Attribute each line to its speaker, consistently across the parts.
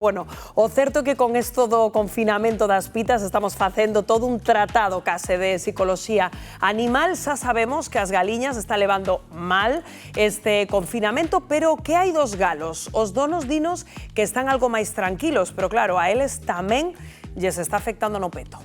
Speaker 1: Bueno, o certo é que con isto do confinamento das pitas estamos facendo todo un tratado case de psicoloxía animal. Xa sabemos que as galiñas están levando mal este confinamento, pero que hai dos galos? Os donos dinos que están algo máis tranquilos, pero claro, a eles tamén lles está afectando no peto.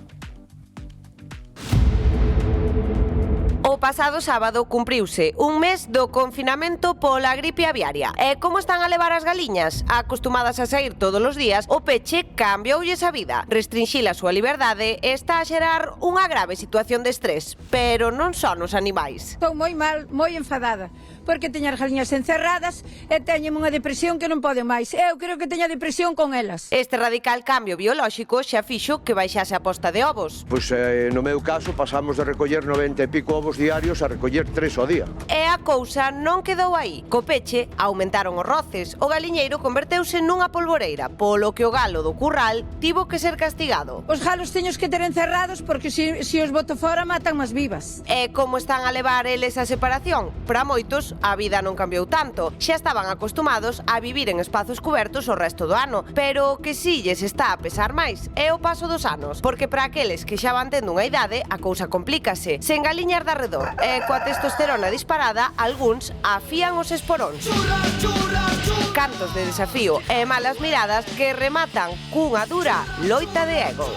Speaker 2: O pasado sábado cumpriuse un mes do confinamento pola gripe aviaria. E como están a levar as galiñas? Acostumadas a sair todos os días, o peche cambiaulles a vida. Restrinxir a súa liberdade está a xerar unha grave situación de estrés, pero non só nos animais.
Speaker 3: Estou moi mal, moi enfadada, porque teño as galiñas encerradas e teñen unha depresión que non poden máis. Eu creo que teño depresión con elas.
Speaker 2: Este radical cambio biolóxico xa fixo que baixase a posta de ovos.
Speaker 4: Pois no meu caso pasamos de recoller 90 e pico ovos diarios a recoller 3 ao día.
Speaker 2: E a cousa non quedou aí. Co peche aumentaron os roces. O galiñeiro converteuse nunha polvoreira, polo que o galo do curral tivo que ser castigado.
Speaker 3: Os galos teños que ter encerrados porque se os boto fora matan máis vivas.
Speaker 2: E como están a levar eles a separación? Para moitos a vida non cambiou tanto. Xa estaban acostumados a vivir en espazos cubertos o resto do ano, pero o que si lles está a pesar máis é o paso dos anos, porque para aqueles que xa van tendo unha idade a cousa complícase. Sen galiñas de arredor e coa testosterona disparada, algúns afían os esporóns. Cantos de desafío e malas miradas que rematan cunha dura loita de egos.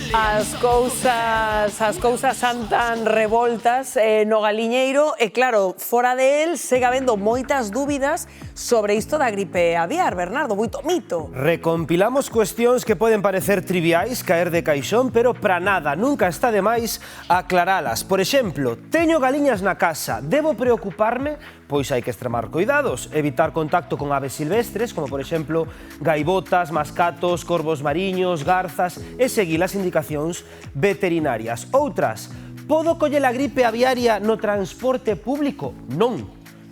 Speaker 1: As cousas andan revoltas no galiñeiro e claro, fora de él segue habendo moitas dúbidas sobre isto da gripe aviar, Bernardo, moito mito.
Speaker 5: Recompilamos cuestións que poden parecer triviais, caer de caixón, pero para nada, nunca está de máis aclaralas. Por exemplo, teño galiñas na casa, debo preocuparme? Pois hai que extremar cuidados, evitar contacto con aves silvestres, como por exemplo gaivotas, mascatos, corvos mariños, garzas, e seguir as indicacións veterinarias. Outras, podo coller a gripe aviaria no transporte público? Non,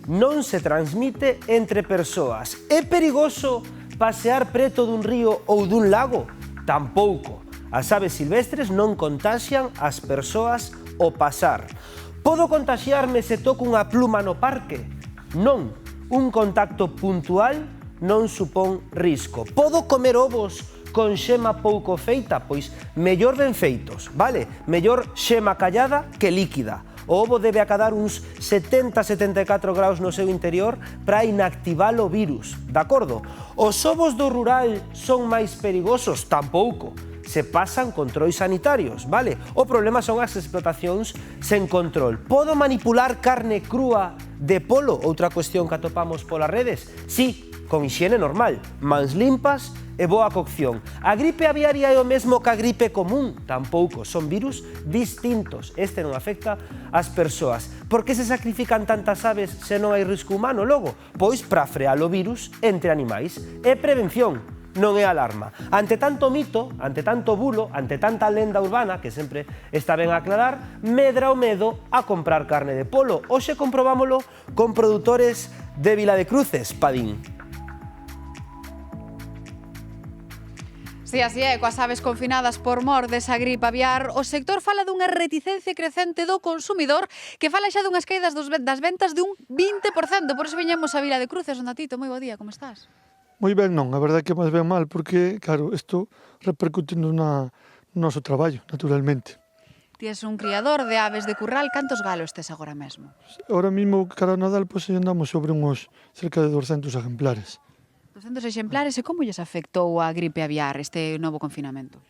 Speaker 5: non se transmite entre persoas. É perigoso pasear preto dun río ou dun lago? Tampouco. As aves silvestres non contaxian as persoas ao pasar. Podo contaxiarme se toco unha pluma no parque? Non. Un contacto puntual non supón risco. Podo comer ovos con xema pouco feita? Pois mellor ben feitos, vale? Mellor xema callada que líquida. O ovo debe acadar uns 70-74 graus no seu interior para inactivar o virus, de acordo? Os ovos do rural son máis perigosos? Tampouco. Se pasan controis sanitarios, vale? O problema son as explotacións sen control. Podo manipular carne crúa de polo? Outra cuestión que atopamos polas redes? Sí, con hixiene normal, mans limpas e boa cocción. A gripe aviaria é o mesmo que a gripe común? Tampouco, son virus distintos. Este non afecta ás persoas. Por que se sacrifican tantas aves se non hai risco humano logo? Pois para frear o virus entre animais. É prevención, non é alarma. Ante tanto mito, ante tanto bulo, ante tanta lenda urbana, que sempre está ben aclarar, medra o medo a comprar carne de polo. Hoxe comprobámolo con produtores de Viladecruces, Padín.
Speaker 6: Si, así é, coas aves confinadas por mor desa gripe aviar, o sector fala dunha reticencia crecente do consumidor que fala xa dunhas caídas das ventas de un 20%. Por iso viñemos a Viladecruces, onde Tito, moi bo día, como estás?
Speaker 7: Moi ben non, a verdade é que máis ben mal, porque, claro, isto repercute no noso traballo, naturalmente.
Speaker 6: Ti és un criador de aves de curral, cantos galos tes agora mesmo?
Speaker 7: Ahora mesmo, cara a Nadal, pois andamos sobre uns cerca de 200 exemplares.
Speaker 6: 200 exemplares, e como lles afectou a gripe aviar este novo confinamento?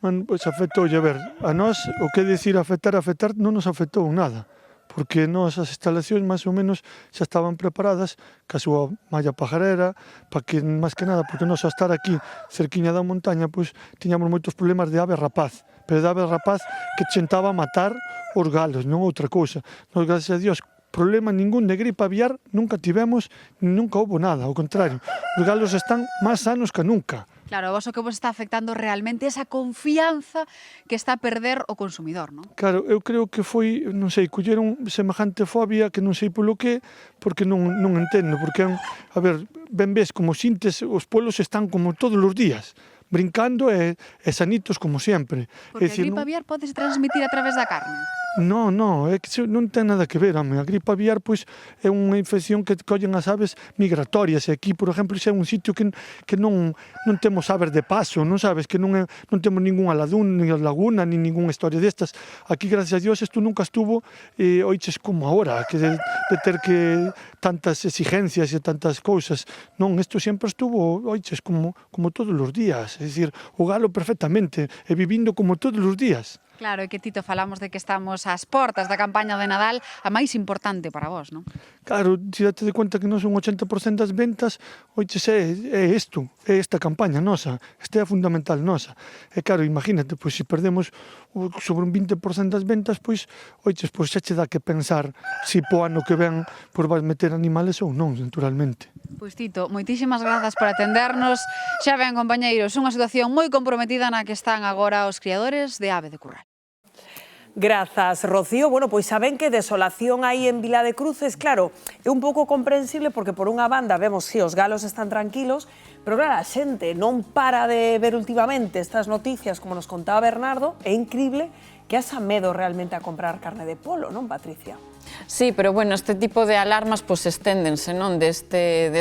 Speaker 7: Bueno, pois afectoulle, a ver, a nós, o que decir afectar, non nos afectou nada, porque as instalacións máis ou menos xa estaban preparadas ca súa malla pajarera, para que, máis que nada, porque nós a estar aquí cerquiña da montaña, pois tiñamos moitos problemas de ave rapaz, pero de ave rapaz que tentaba matar os galos, non outra cousa. Nos, gracias a Dios, problema ningún de gripe aviar nunca tivemos, nunca houve nada, ao contrario, os galos están máis sanos que nunca.
Speaker 6: Claro, vos o que vos está afectando realmente esa confianza que está a perder o consumidor, non?
Speaker 7: Claro, eu creo que foi, non sei, colleron semejante fobia que non sei polo que, porque non entendo, porque, a ver, ben ves como sintes, os polos están como todos os días, brincando e sanitos como sempre.
Speaker 6: Porque a gripe aviar podes transmitir a través da carne?
Speaker 7: Non, é que non ten nada que ver, home. A gripe aviar, pois, é unha infección que collen as aves migratorias. E aquí, por exemplo, é un sitio que non temos aves de paso, non sabes? Que non temos ninguna laguna, ni ninguna historia destas. Aquí, gracias a Dios, isto nunca estuvo, oiches como ahora, que de ter que tantas exigencias e tantas cousas. Non, isto sempre estuvo, oiches, como todos os días. É dicir, o galo perfectamente, e vivindo como todos os días.
Speaker 6: Claro, e que Tito, falamos de que estamos ás portas da campaña de Nadal, a máis importante para vos, non?
Speaker 7: Claro, se date de conta que non son 80% das ventas, oiches, é isto, é esta campaña nosa, esta é a fundamental nosa. E claro, imagínate, pois se perdemos sobre un 20% das ventas, pois, oiches, pois xa che dá que pensar se po ano que ven pois vas meter animales ou non, naturalmente.
Speaker 6: Pois Tito, moitísimas grazas por atendernos. Xa ven, compañeiros, unha situación moi comprometida na que están agora os criadores de ave de curral.
Speaker 1: Grazas, Rocío. Bueno, pois saben que desolación aí en Vila de Cruces, claro, é un pouco comprensible porque por unha banda vemos que os galos están tranquilos, pero claro, a xente non para de ver últimamente estas noticias, como nos contaba Bernardo, é incrible que haxa medo realmente a comprar carne de polo, non, Patricia?
Speaker 8: Sí, pero bueno, este tipo de alarmas pues esténdense, non, deste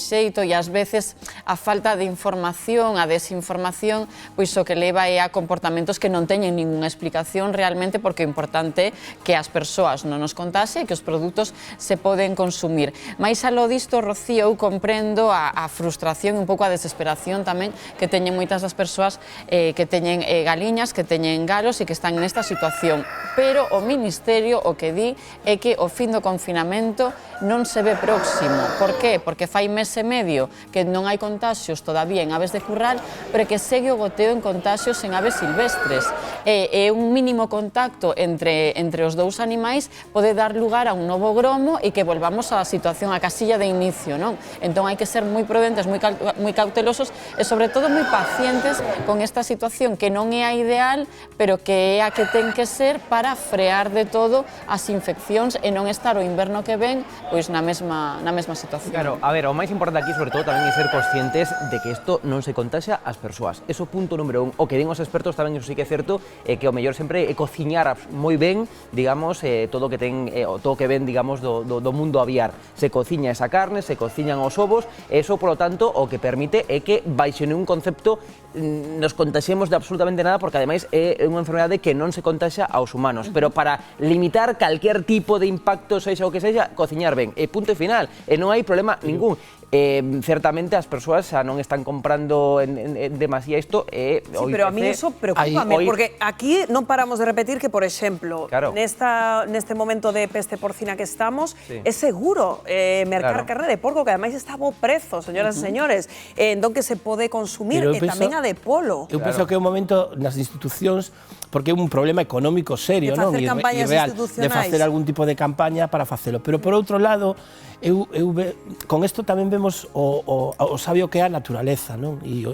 Speaker 8: xeito e ás veces a falta de información, a desinformación, pois o que leva é a comportamentos que non teñen ningunha explicación realmente, porque o importante é que as persoas non nos contase e que os produtos se poden consumir. Mais aló disto, Rocío, eu comprendo a frustración e un pouco a desesperación tamén que teñen moitas das persoas que teñen galiñas, que teñen galos e que están nesta situación. Pero o Ministerio o que di é que o fin do confinamento non se ve próximo. Por qué? Porque fai mes e medio que non hai contaxios todavía en aves de curral, pero que segue o goteo en contaxios en aves silvestres. E un mínimo contacto entre os dous animais pode dar lugar a un novo gromo e que volvamos á situación, á casilla de inicio, non? Entón hai que ser moi prudentes, moi cautelosos e sobre todo moi pacientes con esta situación que non é a ideal, pero que é a que ten que ser para frear de todo as infeccións e non estar o inverno que ven pois na mesma situación.
Speaker 9: Claro, a ver, o máis importante aquí sobre todo tamén é ser conscientes de que isto non se contaxa ás persoas. Eso punto número 1. O que din os expertos tamén, iso sí que é certo, é que o mellor sempre é cociñar moi ben, digamos, todo o que ten todo o que ven, digamos, do mundo aviar. Se cociña esa carne, se cociñan os ovos, e eso, polo tanto, o que permite é que baixo un concepto nos contaxemos de absolutamente nada, porque ademais é unha enfermedade que non se contaxa aos humanos, pero para limitar calquer tipo de impacto, sexa o que sexa, cociñar ben, e punto e final, e non hai problema ningún. Certamente as persoas xa non están comprando en demasía isto.
Speaker 1: Sí, pero a mí eso preocúpame, porque aquí non paramos de repetir que, por exemplo, neste momento de peste porcina que estamos, é seguro mercar carne de porco, que ademais está a bo prezo, señoras e señores, entón que se pode consumir, e tamén a de polo.
Speaker 10: Eu penso que é un momento nas institucións, porque é un problema económico serio, non?
Speaker 1: De facer campañas institucionais.
Speaker 10: De facer algún tipo de campaña para facelo. Pero, por outro lado, con isto tamén vemos o sabio que é a naturaleza, non? E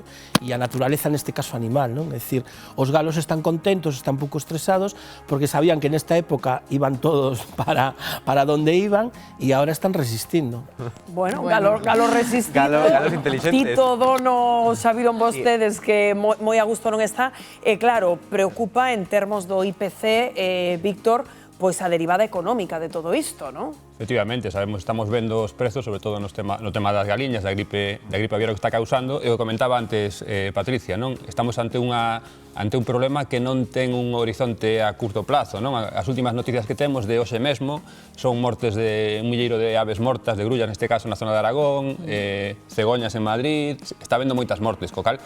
Speaker 10: a naturaleza neste caso animal, non? É dicir, os galos están contentos, están pouco estresados, porque sabían que nesta época iban todos para donde iban e agora están resistindo.
Speaker 1: Bueno, galos resistidos.
Speaker 9: Galos inteligentes.
Speaker 1: Tito, Dono, xa viron vostedes que moi a gusto non está. E claro, preocupa en termos do IPC, Víctor, pois a derivada económica de todo isto, non?
Speaker 11: Efectivamente, estamos vendo os prezos, sobre todo no tema das galiñas, da gripe aviar que está causando, e o comentaba antes Patricia, non? Estamos ante un problema que non ten un horizonte a curto plazo, non? As últimas noticias que temos de hoxe mesmo son mortes de un milleiro de aves mortas, de grullas neste caso na zona de Aragón, cegoñas en Madrid, está vendo moitas mortes, co cal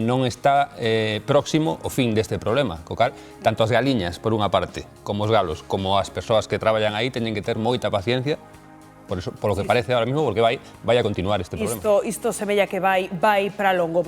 Speaker 11: non está próximo o fin deste problema, co cal tanto as galiñas, por unha parte, como os galos, como as persoas que traballan aí, teñen que ter moita paciencia, por lo que parece ahora mismo, porque vai a continuar este problema.
Speaker 1: Isto semella que vai para longo.